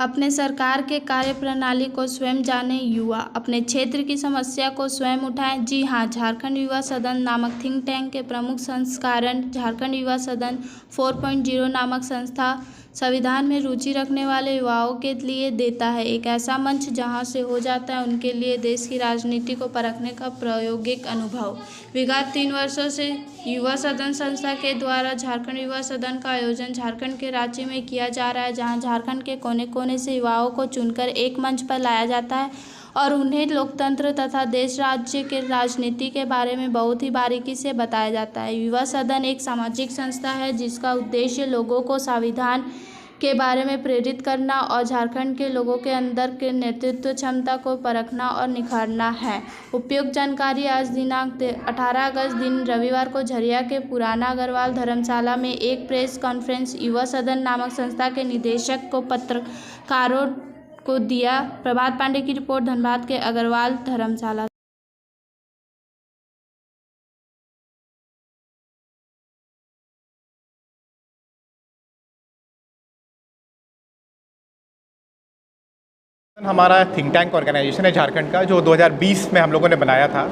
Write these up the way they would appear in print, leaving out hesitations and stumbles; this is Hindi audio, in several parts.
अपने सरकार के कार्यप्रणाली को स्वयं जाने, युवा अपने क्षेत्र की समस्या को स्वयं उठाएं। जी हां, झारखंड युवा सदन नामक थिंक टैंक के प्रमुख संस्करण झारखंड युवा सदन 4.0 नामक संस्था संविधान में रुचि रखने वाले युवाओं के लिए देता है एक ऐसा मंच जहां से हो जाता है उनके लिए देश की राजनीति को परखने का प्रायोगिक अनुभव। विगत 3 वर्षों से युवा सदन संस्था के द्वारा झारखंड युवा सदन का आयोजन झारखंड के रांची में किया जा रहा है, जहां झारखंड के कोने कोने से युवाओं को चुनकर एक मंच पर लाया जाता है और उन्हें लोकतंत्र तथा देश राज्य के राजनीति के बारे में बहुत ही बारीकी से बताया जाता है। युवा सदन एक सामाजिक संस्था है जिसका उद्देश्य लोगों को संविधान के बारे में प्रेरित करना और झारखंड के लोगों के अंदर के नेतृत्व क्षमता को परखना और निखारना है। उपयुक्त जानकारी आज दिनांक 18 अगस्त दिन रविवार को झरिया के पुराना अग्रवाल धर्मशाला में एक प्रेस कॉन्फ्रेंस युवा सदन नामक संस्था के निदेशक को पत्रकारों को दिया। प्रभात पांडे की रिपोर्ट, धनबाद के अग्रवाल धर्मशाला। हमारा थिंक टैंक ऑर्गेनाइजेशन है झारखंड का, जो 2020 में हम लोगों ने बनाया था।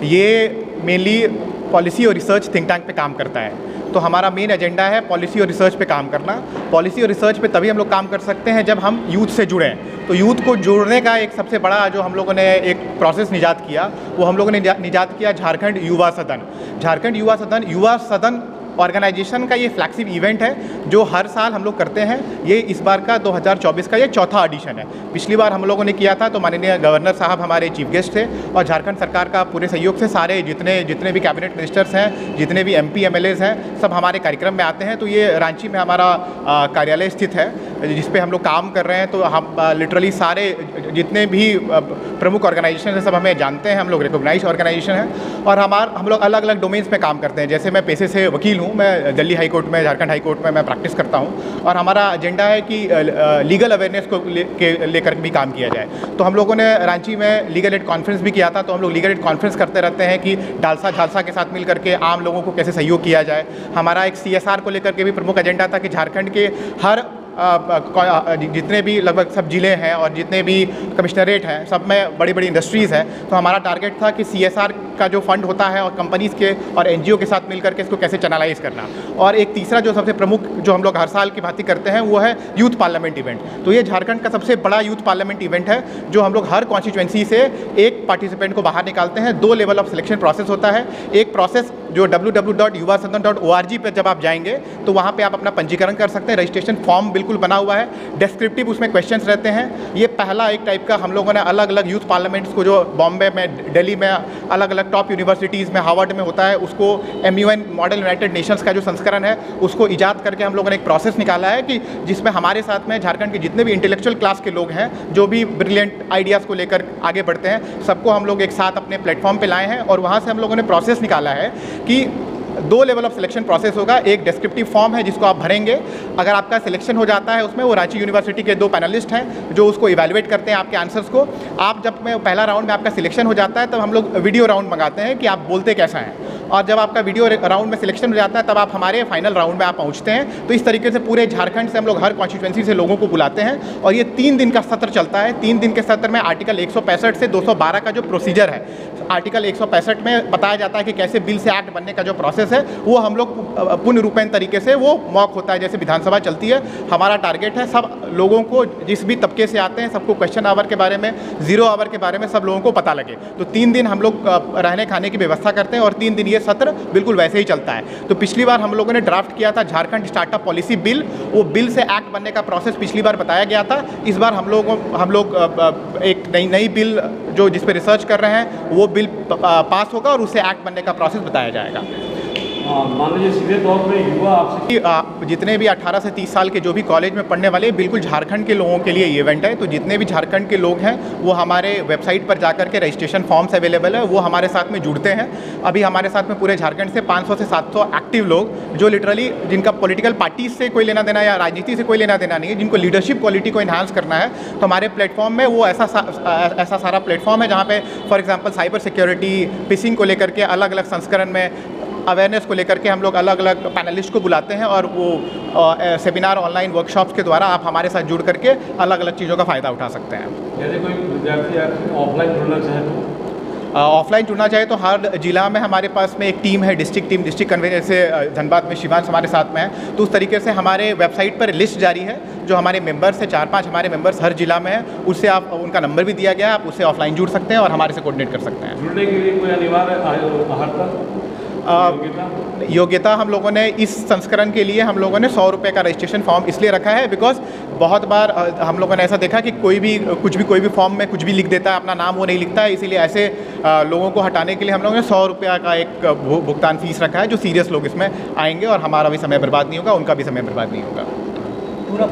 ये मेनली पॉलिसी और रिसर्च थिंक टैंक पे काम करता है। तो हमारा मेन एजेंडा है पॉलिसी और रिसर्च पे काम करना। पॉलिसी और रिसर्च पे तभी हम लोग काम कर सकते हैं जब हम यूथ से जुड़ें। तो यूथ को जोड़ने का एक सबसे बड़ा जो हम लोगों ने एक प्रोसेस निजात किया, वो हम लोगों ने निजात किया झारखंड युवा सदन। झारखंड युवा सदन ऑर्गेनाइजेशन का ये फ्लैगशिप इवेंट है जो हर साल हम लोग करते हैं। ये इस बार का 2024 का ये चौथा एडिशन है। पिछली बार हम लोगों ने किया था तो माननीय गवर्नर साहब हमारे चीफ गेस्ट थे और झारखंड सरकार का पूरे सहयोग से सारे जितने भी कैबिनेट मिनिस्टर्स हैं, जितने भी MP MLAs हैं, सब हमारे कार्यक्रम में आते हैं। तो ये रांची में हमारा कार्यालय स्थित है जिस पे हम लोग काम कर रहे हैं। तो हम लिटरली सारे जितने भी प्रमुख ऑर्गेनाइजेशन हैं सब हमें जानते हैं, हम लोग रिकॉग्नाइज ऑर्गेनाइजेशन है और हम लोग अलग अलग डोमेन्स में काम करते हैं। जैसे मैं पेशे से वकील हूँ, मैं दिल्ली हाई कोर्ट में, झारखंड हाई कोर्ट में मैं प्रैक्टिस करता हूँ और हमारा एजेंडा है कि लीगल अवेयरनेस को लेकर भी काम किया जाए। तो हम लोगों ने रांची में लीगल एड कॉन्फ्रेंस भी किया था। तो हम लोग लीगल एड कॉन्फ्रेंस करते रहते हैं कि डालसा झालसा के साथ मिल करके आम लोगों को कैसे सहयोग किया जाए। हमारा एक CSR को लेकर के भी प्रमुख एजेंडा था कि झारखंड के हर जितने भी लगभग सब जिले हैं और जितने भी कमिश्नरेट हैं, सब में बड़ी बड़ी इंडस्ट्रीज़ हैं। तो हमारा टारगेट था कि CSR का जो फंड होता है और कंपनीज़ के और NGO के साथ मिलकर के इसको कैसे चैनलाइज करना। और एक तीसरा जो सबसे प्रमुख जो हम लोग हर साल की भांति करते हैं वो है यूथ पार्लियामेंट इवेंट। तो ये झारखंड का सबसे बड़ा यूथ पार्लियामेंट इवेंट है जो हम लोग हर कॉन्स्टिट्यूएंसी से एक पार्टिसिपेंट को बाहर निकालते हैं। 2 लेवल ऑफ सिलेक्शन प्रोसेस होता है। एक प्रोसेस जो www.yuvasadan.org पे जब आप जाएंगे तो वहाँ पे आप अपना पंजीकरण कर सकते हैं। रजिस्ट्रेशन फॉर्म बिल्कुल बना हुआ है, डिस्क्रिप्टिव उसमें क्वेश्चंस रहते हैं। ये पहला एक टाइप का हम लोगों ने अलग अलग यूथ पार्लियामेंट्स को, जो बॉम्बे में, दिल्ली में, अलग अलग टॉप यूनिवर्सिटीज़ में, हार्वर्ड में होता है, उसको MUN मॉडल यूनाइटेड नेशंस का जो संस्करण है उसको ईजाद करके हम लोगों ने एक प्रोसेस निकाला है कि जिसमें हमारे साथ में झारखंड के जितने भी इंटेलेक्चुअल क्लास के लोग हैं, जो भी ब्रिलियंट आइडियाज़ को लेकर आगे बढ़ते हैं, सबको हम लोग एक साथ अपने प्लेटफॉर्म पर लाए हैं। और वहाँ से हम लोगों ने प्रोसेस निकाला है कि 2 लेवल ऑफ सिलेक्शन प्रोसेस होगा। एक डिस्क्रिप्टिव फॉर्म है जिसको आप भरेंगे, अगर आपका सिलेक्शन हो जाता है उसमें, वो रांची यूनिवर्सिटी के 2 पैनलिस्ट हैं जो उसको इवैल्यूएट करते हैं आपके आंसर्स को। आप जब में पहला राउंड में आपका सिलेक्शन हो जाता है तब हम लोग वीडियो राउंड मंगाते हैं कि आप बोलते कैसा हैं, और जब आपका वीडियो राउंड में सिलेक्शन हो जाता है तब आप हमारे फाइनल राउंड में आप पहुँचते हैं। तो इस तरीके से पूरे झारखंड से हम लोग हर कॉन्स्टिट्यूएंसी से लोगों को बुलाते हैं और ये 3 दिन का सत्र चलता है। 3 दिन के सत्र में आर्टिकल 165 से 212 का जो प्रोसीजर है, आर्टिकल 165 में बताया जाता है कि कैसे बिल से एक्ट बनने का जो प्रोसेस है वो हम लोग पूर्ण रूपेण तरीके से वो मॉक होता है, जैसे विधानसभा चलती है। हमारा टारगेट है सब लोगों को, जिस भी तबके से आते हैं, सबको क्वेश्चन आवर के बारे में, 0 आवर के बारे में सब लोगों को पता लगे। तो 3 दिन हम लोग रहने खाने की व्यवस्था करते हैं और 3 दिन ये सत्र बिल्कुल वैसे ही चलता है। तो पिछली बार हम लोगों ने ड्राफ्ट किया था झारखंड स्टार्टअप पॉलिसी बिल, वो बिल से एक्ट बनने का प्रोसेस पिछली बार बताया गया था। इस बार हम लोग एक नई बिल जो जिस पे रिसर्च कर रहे हैं वो बिल पास होगा और उससे एक्ट बनने का प्रोसेस बताया जाएगा। मान लीजिए सीधे तौर पे युवा आपसे जितने भी 18 से 30 साल के जो भी कॉलेज में पढ़ने वाले, बिल्कुल झारखंड के लोगों के लिए ये इवेंट है। तो जितने भी झारखंड के लोग हैं वो हमारे वेबसाइट पर जाकर के रजिस्ट्रेशन फॉर्म्स अवेलेबल है, वो हमारे साथ में जुड़ते हैं। अभी हमारे साथ में पूरे झारखंड से 500 से 700 एक्टिव लोग, जो लिटरली जिनका पॉलिटिकल पार्टी से कोई लेना देना या राजनीति से कोई लेना देना नहीं है, जिनको लीडरशिप क्वालिटी को इन्हांस करना है, तो हमारे प्लेटफॉर्म में वो ऐसा सारा प्लेटफॉर्म है जहाँ पे for example cyber security, fishing को लेकर के अलग अलग संस्करण में अवेयरनेस को लेकर के हम लोग अलग अलग पैनलिस्ट को बुलाते हैं और वो सेमिनार ऑनलाइन वर्कशॉप्स के द्वारा आप हमारे साथ जुड़ करके अलग अलग चीज़ों का फ़ायदा उठा सकते हैं। यदि कोई विद्यार्थी ऑफलाइन जुड़ना चाहे तो ऑफलाइन जुड़ना चाहे तो हर जिला में हमारे पास में एक टीम है, डिस्ट्रिक्ट कन्वीनर से धनबाद में शिवांश हमारे साथ में है। तो उस तरीके से हमारे वेबसाइट पर लिस्ट जारी है जो हमारे मेंबर्स है, 4-5 हमारे मेंबर्स हर जिला में है, उससे आप उनका नंबर भी दिया गया है, आप उससे ऑफलाइन जुड़ सकते हैं और हमारे से कोऑर्डिनेट कर सकते हैं। जुड़ने के लिए कोई अनिवार्य अर्हता योग्यता हम लोगों ने इस संस्करण के लिए हम लोगों ने 100 रुपये का रजिस्ट्रेशन फॉर्म इसलिए रखा है बिकॉज बहुत बार हम लोगों ने ऐसा देखा कि कोई भी फॉर्म में कुछ भी लिख देता है, अपना नाम वो नहीं लिखता है, इसीलिए ऐसे लोगों को हटाने के लिए हम लोगों ने 100 रुपये का एक भुगतान फीस रखा है जो सीरियस लोग इसमें आएंगे और हमारा भी समय बर्बाद नहीं होगा, उनका भी समय बर्बाद नहीं होगा। पूरा